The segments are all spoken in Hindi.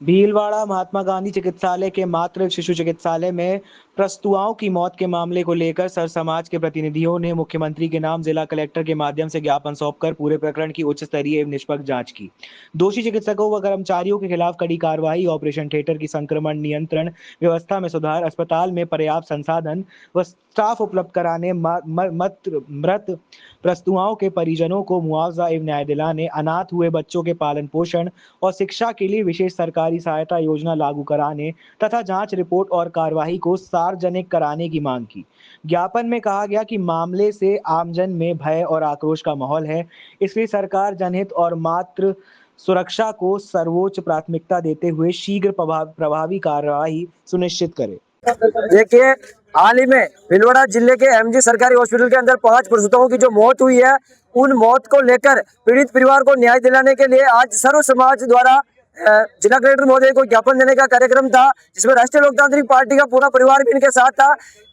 भीलवाड़ा महात्मा गांधी चिकित्सालय के मातृ शिशु चिकित्सालय में प्रसूताओं की मौत के मामले को लेकर सर समाज के प्रतिनिधियों ने मुख्यमंत्री के नाम जिला कलेक्टर के माध्यम से ज्ञापन सौंपकर पूरे प्रकरण की उच्च स्तरीय एवं निष्पक्ष जांच की। दोषी चिकित्सकों व कर्मचारियों के खिलाफ कड़ी कार्रवाई, ऑपरेशन थिएटर की संक्रमण नियंत्रण व्यवस्था में सुधार, अस्पताल में पर्याप्त संसाधन व स्टाफ उपलब्ध कराने, मृत प्रसूताओं के परिजनों को मुआवजा एवं न्याय दिलाने, अनाथ हुए बच्चों के पालन पोषण और शिक्षा के लिए विशेष सरकारी सहायता योजना लागू कराने तथा जांच रिपोर्ट और कार्यवाही को सार्वजनिक कराने की मांग की। ज्ञापन में कहा गया कि मामले से आमजन में भय और आक्रोश का माहौल है, इसलिए सरकार जनहित और मातृ सुरक्षा को सर्वोच्च प्राथमिकता देते हुए शीघ्र प्रभावी कार्रवाई सुनिश्चित करे। देखिए, हाल ही में भीलवाड़ा जिले के एमजी सरकारी हॉस्पिटल के अंदर 5 प्रसूताओं की जो मौत हुई है, उन मौत को लेकर पीड़ित परिवार को न्याय दिलाने के लिए आज सर्व समाज द्वारा जिला कलेक्टर महोदय को ज्ञापन देने का कार्यक्रम था, जिसमें राष्ट्रीय लोकतांत्रिक पार्टी का पूरा परिवार भी इनके साथ था।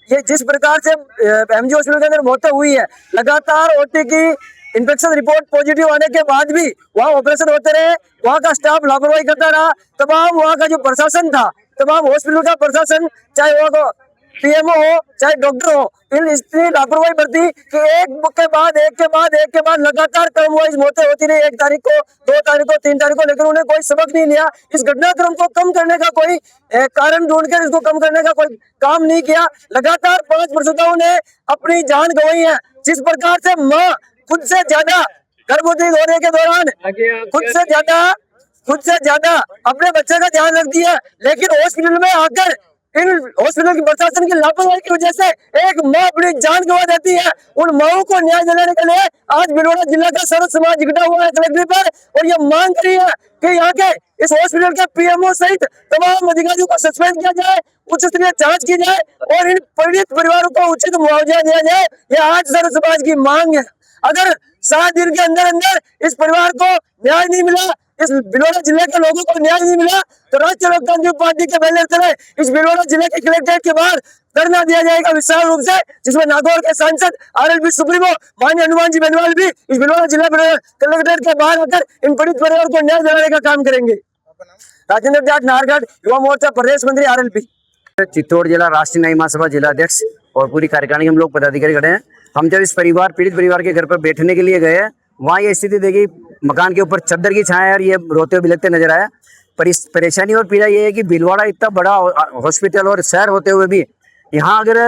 ये जिस प्रकार से एमजी हॉस्पिटल के अंदर मौतें हुई है, लगातार ओटी की इन्फेक्शन रिपोर्ट पॉजिटिव आने के बाद भी वहाँ ऑपरेशन होते रहे, वहाँ का स्टाफ लापरवाही करता रहा, तमाम वहाँ का जो प्रशासन था, तमाम हॉस्पिटल का प्रशासन, चाहे वहाँ पीएमओ हो चाहे डॉक्टर हो, इन इतनी लापरवाही बरती कि एक के बाद लगातार क्रम वाइज मौतें होती रही। 1 तारीख को, 2 तारीख को, 3 तारीख को, लेकिन उन्हें कोई सबक नहीं लिया। इस घटनाक्रम को कम करने का कोई कारण ढूंढकर इसको कम करने का कोई काम नहीं किया। लगातार 5 प्रसूताओं ने अपनी जान गंवाई है। जिस प्रकार से माँ खुद से ज्यादा गर्भवती होने के दौरान खुद से ज्यादा अपने बच्चे का ध्यान रखती है, लेकिन हॉस्पिटल में आकर इन हॉस्पिटल की प्रशासन की लापरवाही की वजह से एक माँ अपनी जान गंवा देती है। उन माओं को न्याय दिलाने के लिए आज भीलवाड़ा जिला का सर्व समाज इकट्ठा हुआ है कलेक्ट्रेट पर और ये मांग करी है कि यहाँ के इस हॉस्पिटल के पीएमओ सहित तमाम अधिकारियों को सस्पेंड किया जाए, उच्च स्तरीय जांच की जाए और इन पीड़ित परिवारों को उचित मुआवजा दिया जाए। ये आज सर्व समाज की मांग है। अगर 7 दिन के अंदर इस परिवार को न्याय नहीं मिला, इस भीलवाड़ा जिले के लोगों को न्याय नहीं मिला, तो राष्ट्रीय लोकतांत्रिक पार्टी के बैनर तले इस भीलवाड़ा जिले के कलेक्ट्रेट के बाहर धरना दिया जाएगा विशाल रूप से, जिसमें नागौर के सांसद आरएलपी सुप्रीमो माननीय हनुमान जी बेनीवाल भी इस भीलवाड़ा जिला कलेक्ट्रेट के बाहर आकर इन पीड़ित परिवार को न्याय दिलाने का काम करेंगे। राजेंद्र जाट, नाहरगढ़, युवा मोर्चा प्रदेश मंत्री आरएलपी। चित्तौड़ जिला राष्ट्रीय न्याय महासभा जिलाध्यक्ष और पूरी कार्यकारिणी हम लोग पदाधिकारी खड़े हैं। हम जब इस पीड़ित परिवार के घर पर बैठने के लिए गए, वहाँ ये स्थिति देखी, मकान के ऊपर चद्दर की छाया और ये रोते हुए बिलखते नजर आया। पर इस परेशानी और पीड़ा ये है कि भीलवाड़ा इतना बड़ा हॉस्पिटल और शहर होते हुए भी यहाँ अगर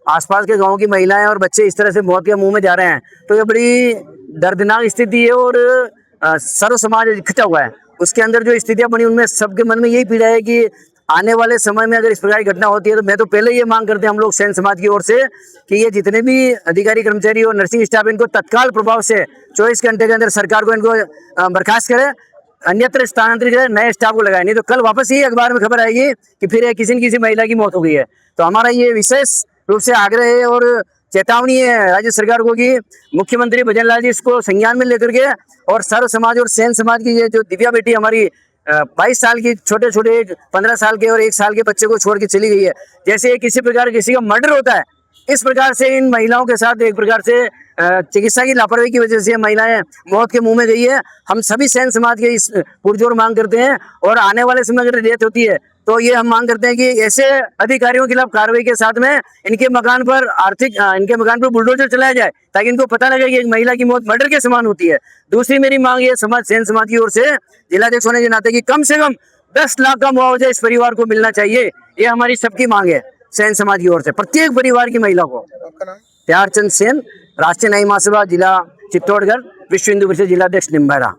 आसपास के गांव की महिलाएं और बच्चे इस तरह से मौत के मुंह में जा रहे हैं, तो ये बड़ी दर्दनाक स्थिति है और सर्व समाज इकट्ठा हुआ है। उसके अंदर जो स्थितियां बनी, उनमें सबके मन में यही पीड़ा है कि आने वाले समय में अगर इस प्रकार की घटना होती है, तो मैं तो पहले ये मांग करते हैं हम लोग सैन समाज की ओर से कि ये जितने भी अधिकारी कर्मचारी और नर्सिंग स्टाफ, इनको तत्काल प्रभाव से 24 घंटे के अंदर सरकार को इनको बर्खास्त करे, अन्यत्र स्थानांतरित करे, नए स्टाफ को लगाए। नहीं तो कल वापस ही अखबार में खबर आएगी कि फिर किसी न किसी महिला की मौत हो गई है। तो हमारा ये विशेष रूप से आग्रह है और चेतावनी है राज्य सरकार को कि मुख्यमंत्री भजन लाल जी इसको संज्ञान में लेकर के और सर्व समाज और सैन समाज की ये जो दिव्या बेटी हमारी 22 साल की छोटे 15 साल के और 1 साल के बच्चे को छोड़ के चली गई है, जैसे किसी प्रकार किसी का मर्डर होता है, इस प्रकार से इन महिलाओं के साथ एक प्रकार से चिकित्सा की लापरवाही की वजह से महिलाएं मौत के मुंह में गई है। हम सभी सैन समाज के इस पुरजोर मांग करते हैं और आने वाले समय अगर डेथ होती है तो ये हम मांग करते हैं कि ऐसे अधिकारियों के खिलाफ कार्रवाई के साथ में इनके मकान पर बुलडोजर चलाया जाए, ताकि इनको पता लगे कि एक महिला की मौत मर्डर के समान होती है। दूसरी मेरी मांग ये सैन समाज की ओर से जिलाध्यक्ष होने के नाते कि कम से कम 10 लाख का मुआवजा इस परिवार को मिलना चाहिए। ये हमारी सबकी मांग है सैन समाज की ओर से, प्रत्येक परिवार की महिला को। प्यारचंद सेन, राष्ट्रीय न्याय महासभा जिला चित्तौड़गढ़, विश्व हिंदू परिषद जिलाध्यक्ष निम्बेरा।